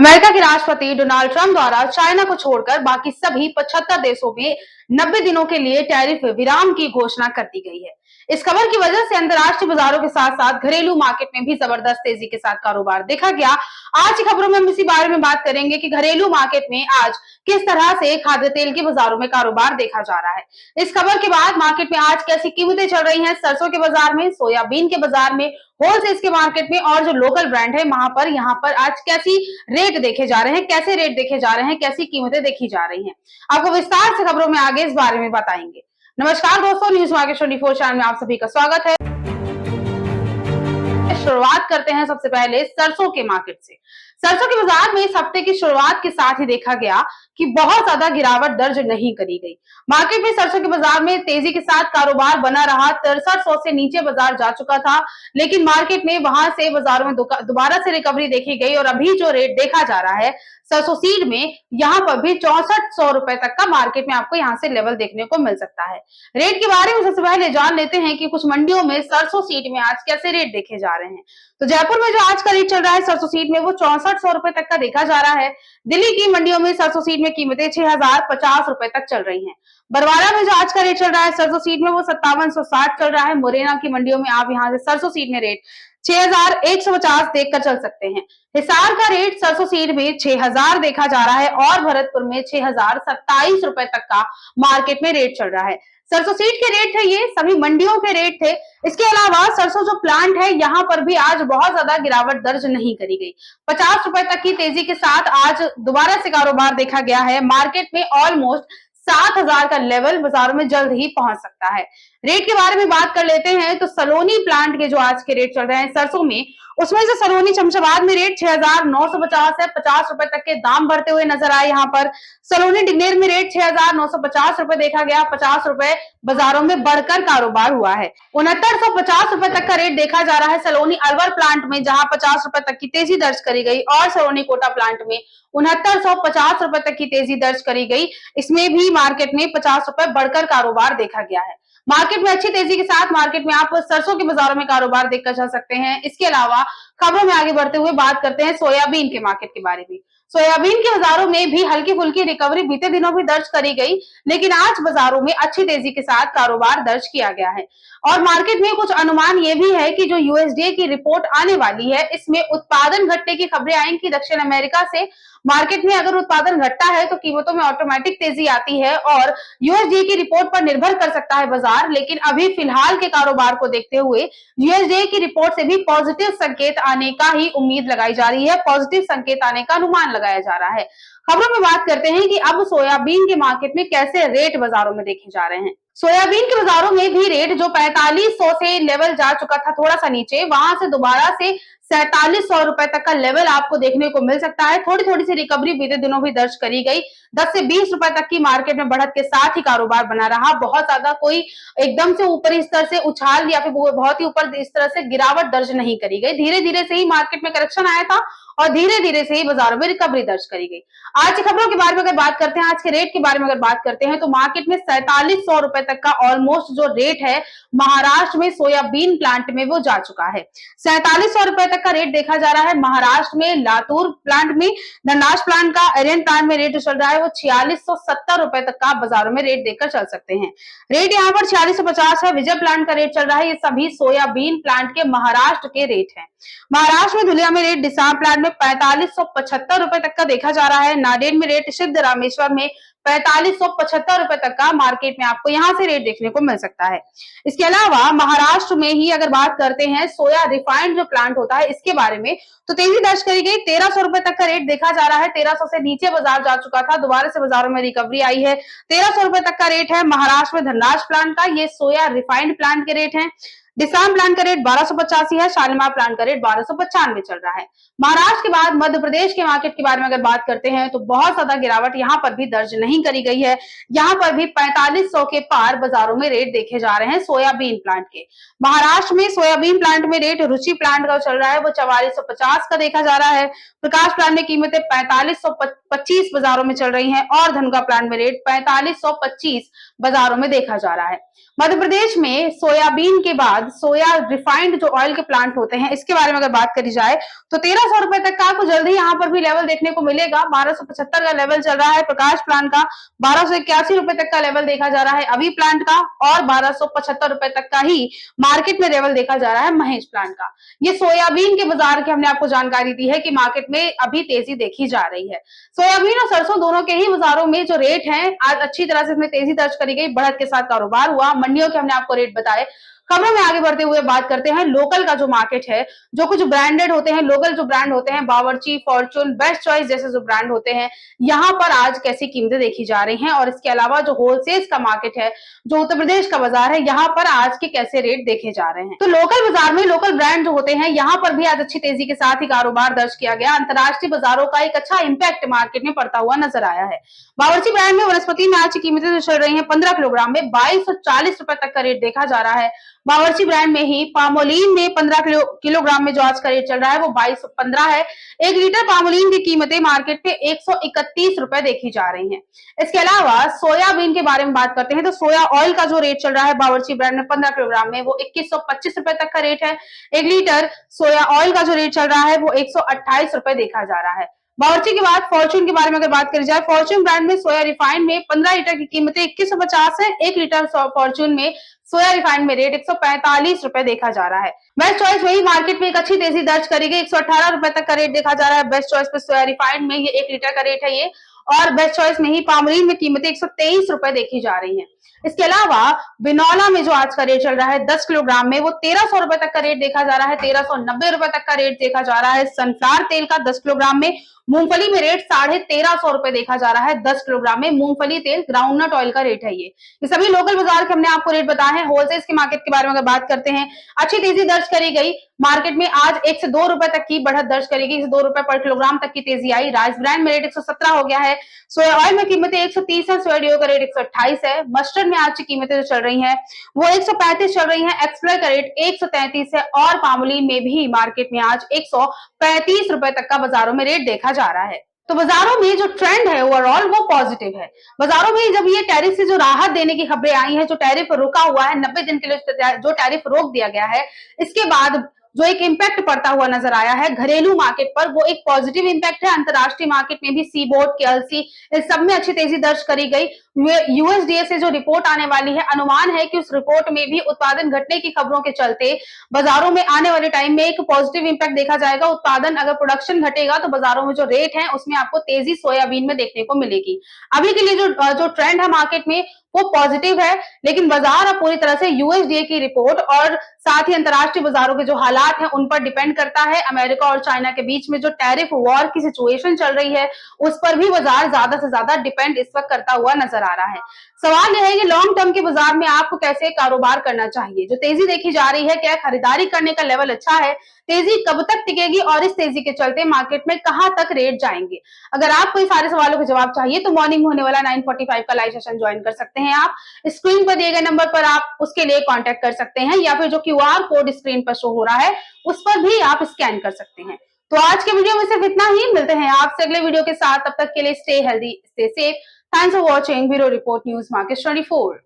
America के राष्ट्रपति Donald Trump द्वारा चाइना को छोड़कर बाकी सभी 75 देशों में 90 दिनों के लिए टैरिफ विराम की घोषणा कर दी गई है। इस खबर की वजह से अंतर्राष्ट्रीय बाजारों के साथ साथ घरेलू मार्केट में भी जबरदस्त तेजी के साथ कारोबार देखा गया। आज की खबरों में हम इसी बारे में बात करेंगे कि घरेलू मार्केट में आज किस तरह से खाद्य तेल के बाजारों में कारोबार देखा जा रहा है। इस खबर के बाद मार्केट में आज कैसी कीमतें चल रही हैं, सरसों के बाजार में, सोयाबीन के बाजार में, होलसेल के मार्केट में और जो लोकल ब्रांड है वहां पर यहाँ पर आज कैसी रेट देखे जा रहे हैं, कैसे रेट देखे जा रहे हैं, कैसी कीमतें देखी जा रही हैं, आपको विस्तार से खबरों में आगे इस बारे में बताएंगे। नमस्कार दोस्तों, न्यूज मार्केट 24 चैनल में आप सभी का स्वागत है। शुरुआत करते हैं सबसे पहले सरसों के मार्केट से। सरसों के बाजार में इस हफ्ते की शुरुआत के साथ ही देखा गया कि बहुत ज्यादा गिरावट दर्ज नहीं करी गई। मार्केट में सरसों के बाजार में तेजी के साथ कारोबार बना रहा। 6300 से नीचे बाजार जा चुका था, लेकिन मार्केट में वहां से बाजारों में दोबारा से रिकवरी देखी गई और अभी जो रेट देखा जा रहा है सरसों सीड में, यहाँ पर भी 6400 रुपए तक का मार्केट में आपको यहाँ से लेवल देखने को मिल सकता है। रेट के बारे में सबसे पहले जान लेते हैं कि कुछ मंडियों में सरसों सीड में आज कैसे रेट देखे जा रहे हैं। तो जयपुर में जो आज का रेट चल रहा है सरसों सीड में, वो 6400 रुपए तक का देखा जा रहा है। दिल्ली की मंडियों में सरसों सीड में कीमतें 6050 रुपए तक चल रही हैं। बरवाड़ा में जो आज का रेट चल रहा है सरसों सीड में, वो 5760 चल रहा है। मुरैना की मंडियों में आप यहाँ से सरसों सीड में रेट 6150 देखकर चल सकते हैं। हिसार का रेट सरसों सीड में 6000 देखा जा रहा है और भरतपुर में 6027 रुपए तक का मार्केट में रेट चल रहा है। सरसों सीड के रेट थे, ये सभी मंडियों के रेट थे। इसके अलावा सरसों जो प्लांट है यहाँ पर भी आज बहुत ज्यादा गिरावट दर्ज नहीं करी गई। 50 रुपए तक की तेजी के साथ आज दोबारा से कारोबार देखा गया है। मार्केट में ऑलमोस्ट 7000 का लेवल बाजारों में जल्द ही पहुंच सकता है। रेट के बारे में बात कर लेते हैं तो सलोनी प्लांट के जो आज के रेट चल रहे हैं सरसों में, उसमें से सलोनी शमशाबाद में रेट 6950 है। 50 रुपए तक के दाम बढ़ते हुए नजर आए। यहाँ पर सलोनी डिग्नेर में रेट 6950 रुपए देखा गया। 50 रुपए बाजारों में बढ़कर कारोबार हुआ है। 6950 रुपए तक का रेट देखा जा रहा है सलोनी अलवर प्लांट में, जहां 50 रुपए तक की तेजी दर्ज करी गई और सलोनी कोटा प्लांट में 6950 रुपए तक की तेजी दर्ज करी गई। इसमें भी मार्केट में 50 रुपए बढ़कर कारोबार देखा गया है। मार्केट में अच्छी तेजी के साथ मार्केट में आप सरसों के बाजारों में कारोबार देखकर चल सकते हैं। इसके अलावा खबरों में आगे बढ़ते हुए बात करते हैं सोयाबीन के मार्केट के बारे में। सोयाबीन के बाजारों में भी हल्की फुल्की रिकवरी बीते दिनों भी दर्ज करी गई, लेकिन आज बाजारों में अच्छी तेजी के साथ कारोबार दर्ज किया गया है। और मार्केट में कुछ अनुमान ये भी है कि जो यूएसडीए की रिपोर्ट आने वाली है, इसमें उत्पादन घटने की खबरें आएंगी दक्षिण अमेरिका से। मार्केट में अगर उत्पादन घटता है तो कीमतों में ऑटोमेटिक तेजी आती है और यूएसडीए की रिपोर्ट पर निर्भर कर सकता है बाजार। लेकिन अभी फिलहाल के कारोबार को देखते हुए यूएसडीए की रिपोर्ट से भी पॉजिटिव संकेत आने का ही उम्मीद लगाई जा रही है, पॉजिटिव संकेत आने का अनुमान लगाया जा रहा है। खबरों में बात करते हैं कि अब सोयाबीन के मार्केट में कैसे रेट बाजारों में देखे जा रहे हैं। सोयाबीन के बाजारों में भी रेट जो 4500 से लेवल जा चुका था थोड़ा सा नीचे, वहां से दोबारा से 4700 रुपए तक का लेवल आपको देखने को मिल सकता है। थोड़ी थोड़ी सी रिकवरी बीते दिनों भी दर्ज करी गई। 10 से 20 रुपए तक की मार्केट में बढ़त के साथ ही कारोबार बना रहा। बहुत ज्यादा कोई एकदम से ऊपर स्तर से उछाल या फिर बहुत ही ऊपर इस तरह से गिरावट दर्ज नहीं करी गई। धीरे धीरे से ही मार्केट में करेक्शन आया था और धीरे धीरे से ही बाजारों में रिकवरी दर्ज करी गई। आज की खबरों के बारे में अगर बात करते हैं, आज के रेट के बारे में अगर बात करते हैं, तो मार्केट में 4700 रुपए तक का ऑलमोस्ट जो रेट है महाराष्ट्र में सोयाबीन प्लांट में वो जा चुका है। 4700 रुपए तक का रेट देखा जा रहा है महाराष्ट्र में। लातूर प्लांट में, धनराज प्लांट का, एरियन प्लांट में रेट जो चल रहा है वो 4670 रुपए तक का बाजारों में रेट देखकर चल सकते हैं। रेट यहाँ पर 4650 है। विजय प्लांट का रेट चल रहा है। ये सभी सोयाबीन प्लांट के महाराष्ट्र के रेट है। महाराष्ट्र में धुलिया में रेट डिसाम प्लांट में 4575 रुपए तक का देखा जा रहा है। नांदेड़ में रेट सिद्ध रामेश्वर में 4575 रुपए तक का मार्केट में आपको यहाँ से रेट देखने को मिल सकता है। इसके अलावा महाराष्ट्र में ही अगर बात करते हैं सोया रिफाइंड जो प्लांट होता है इसके बारे में, तो तेजी दर्ज करी गई। 1300 रुपए तक का रेट देखा जा रहा है। 1300 से नीचे बाजार जा चुका था, दोबारा से बाजारों में रिकवरी आई है। 1300 रुपए तक का रेट है महाराष्ट्र में धनराज प्लांट का। ये सोया रिफाइंड प्लांट के रेट है। डिसाम प्लांट का रेट 1285 है। शालीमार प्लांट का रेट 1295 चल रहा है। महाराष्ट्र के बाद मध्य प्रदेश के मार्केट के बारे में अगर बात करते हैं तो बहुत ज्यादा गिरावट यहाँ पर भी दर्ज नहीं करी गई है। यहाँ पर भी 4500 के पार बाजारों में रेट देखे जा रहे हैं सोयाबीन प्लांट के। महाराष्ट्र में सोयाबीन प्लांट में रेट रुचि प्लांट का चल रहा है वो 4450 का देखा जा रहा है। प्रकाश प्लांट में कीमतें 4525 बाजारों में चल रही है और धनुका प्लांट में रेट 4525 बाजारों में देखा जा रहा है। मध्य प्रदेश में सोयाबीन के बाद सोया रिफाइंड जो ऑयल के प्लांट होते हैं इसके बारे में अगर बात करी जाए तो 1300 रुपए तक का आपको जल्दी यहाँ पर भी लेवल देखने को मिलेगा। 1275 का लेवल चल रहा है प्रकाश प्लांट का, 1281 रुपए तक का लेवल देखा जा रहा है अभी प्लांट का, और 1275 रुपए तक का ही मार्केट में लेवल देखा जा रहा है महेश प्लांट का। ये सोयाबीन के बाजार की हमने आपको जानकारी दी है कि मार्केट में अभी तेजी देखी जा रही है। सोयाबीन और सरसों दोनों के ही बाजारों में जो रेट है आज अच्छी तरह से इसमें तेजी दर्ज करी गई, बढ़त के साथ कारोबार हुआ। मंडियों के हमने आपको रेट बताए। खबरों में आगे बढ़ते हुए बात करते हैं लोकल का जो मार्केट है, जो कुछ ब्रांडेड होते हैं, लोकल जो ब्रांड होते हैं, बावर्ची, फॉर्चून, बेस्ट चॉइस जैसे जो ब्रांड होते हैं, यहाँ पर आज कैसी कीमतें देखी जा रही हैं, और इसके अलावा जो होलसेल्स का मार्केट है, जो उत्तर प्रदेश का बाजार है, यहाँ पर आज के कैसे रेट देखे जा रहे हैं। तो लोकल बाजार में लोकल ब्रांड जो होते हैं, यहाँ पर भी आज अच्छी तेजी के साथ ही कारोबार दर्ज किया गया। अंतर्राष्ट्रीय बाजारों का एक अच्छा इंपैक्ट मार्केट में पड़ता हुआ नजर आया है। बावर्ची ब्रांड में वनस्पति में आज की कीमतें जो चल रही है 15 किलोग्राम में 2240 रुपए तक का रेट देखा जा रहा है। बावर्ची ब्रांड में ही पामोलिन में 15 किलोग्राम में जो आज का रेट चल रहा है वो 2215 है। 1 लीटर पामोलिन की कीमतें मार्केट में 131 रुपए देखी जा रही हैं। इसके अलावा सोयाबीन के बारे में बात करते हैं तो सोया ऑयल का जो रेट चल रहा है बावर्ची ब्रांड में 15 किलोग्राम में वो 2125 रुपए तक का रेट है। 1 लीटर सोया ऑयल का जो रेट चल रहा है वो 128 रुपए देखा जा रहा है। बावर्ची के बाद फॉर्चून के बारे में अगर बात करी जाए, फॉर्चून ब्रांड में सोया रिफाइंड में 15 लीटर की कीमतें 2150 है। 1 लीटर फॉर्चून में सोया रिफाइंड में रेट 145 रुपए देखा जा रहा है। बेस्ट चॉइस वही मार्केट में एक अच्छी तेजी दर्ज करी गई, 118 रुपए तक का रेट देखा जा रहा है बेस्ट चॉइस पे सोया रिफाइंड में, ये 1 लीटर का रेट है ये। और बेस्ट चॉइस में ही पामोलिन में कीमतें 123 रुपए देखी जा रही हैं। इसके अलावा बिनौला में जो आज का रेट चल रहा है 10 किलोग्राम में वो 1300 रुपए तक का रेट देखा जा रहा है, 1390 रुपए तक का रेट देखा जा रहा है। सनफ्लावर तेल का 10 किलोग्राम में, मूंगफली में रेट 1350 रुपए देखा जा रहा है 10 किलोग्राम में। मूंगफली तेल ग्राउंडनट ऑयल का रेट है ये सभी लोकल बाजार के हमने आपको रेट बताए हैं। होलसेल के मार्केट के बारे में अगर बात करते हैं, अच्छी तेजी दर्ज करी गई मार्केट में। आज 1 से 2 रुपए तक की बढ़त दर्ज करी गई, 2 रुपए पर किलोग्राम तक की तेजी आई। राइस ब्रांड में रेट 117 हो गया है। सोया ऑयल में कीमतें 130 है, सोया डिओ का रेट 128 है। मस्टर्ड में आज की कीमतें जो चल रही हैं वो 135 चल रही हैं। एक्सप्लोर का रेट 133 है, और पामोलिन में भी मार्केट में आज 135 रुपए तक का बाजारों में रेट देखा जा रहा है। तो बाजारों में जो ट्रेंड है ओवरऑल वो पॉजिटिव है। बाजारों में जब ये टैरिफ से जो राहत देने की खबरें आई हैं, जो टैरिफ रुका हुआ है 90 दिन के लिए जो टैरिफ रोक दिया गया है, इसके बाद जो एक इम्पैक्ट पड़ता हुआ नजर आया है घरेलू मार्केट पर, वो एक पॉजिटिव इम्पैक्ट है। अंतरराष्ट्रीय मार्केट में भी सीबोर्ड, केएलसी, इस सब में अच्छी तेजी दर्ज करी गई। यूएसडीए से जो रिपोर्ट आने वाली है, अनुमान है कि उस रिपोर्ट में भी उत्पादन घटने की खबरों के चलते बाजारों में आने वाले टाइम में एक पॉजिटिव इम्पैक्ट देखा जाएगा। उत्पादन अगर प्रोडक्शन घटेगा तो बाजारों में जो रेट है उसमें आपको तेजी सोयाबीन में देखने को मिलेगी। अभी के लिए जो ट्रेंड है मार्केट में वो पॉजिटिव है, लेकिन बाजार अब पूरी तरह से यूएसडीए की रिपोर्ट और साथ ही अंतरराष्ट्रीय बाजारों के जो हालात हैं उन पर डिपेंड करता है। अमेरिका और चाइना के बीच में जो टैरिफ वॉर की सिचुएशन चल रही है उस पर भी बाजार ज्यादा से ज्यादा डिपेंड इस वक्त करता हुआ नजर आ रहा है। सवाल यह है कि लॉन्ग टर्म के बाजार में आपको कैसे कारोबार करना चाहिए। जो तेजी देखी जा रही है, क्या खरीदारी करने का लेवल अच्छा है, तेजी कब तक टिकेगी, और इस तेजी के चलते मार्केट में कहां तक रेट जाएंगे। अगर आपको इन सारे सवालों के जवाब चाहिए तो मॉर्निंग में होने वाला 9:45 का लाइव सेशन ज्वाइन कर सकते हैं आप। स्क्रीन पर दिए गए नंबर पर आप उसके लिए कांटेक्ट कर सकते हैं, या फिर जो क्यूआर कोड स्क्रीन पर शो हो रहा है उस पर भी आप स्कैन कर सकते हैं। तो आज के वीडियो में सिर्फ इतना ही, मिलते हैं आपसे अगले वीडियो के साथ। तब तक के लिए stay healthy, stay safe. Thanks for watching bureau report news market 24।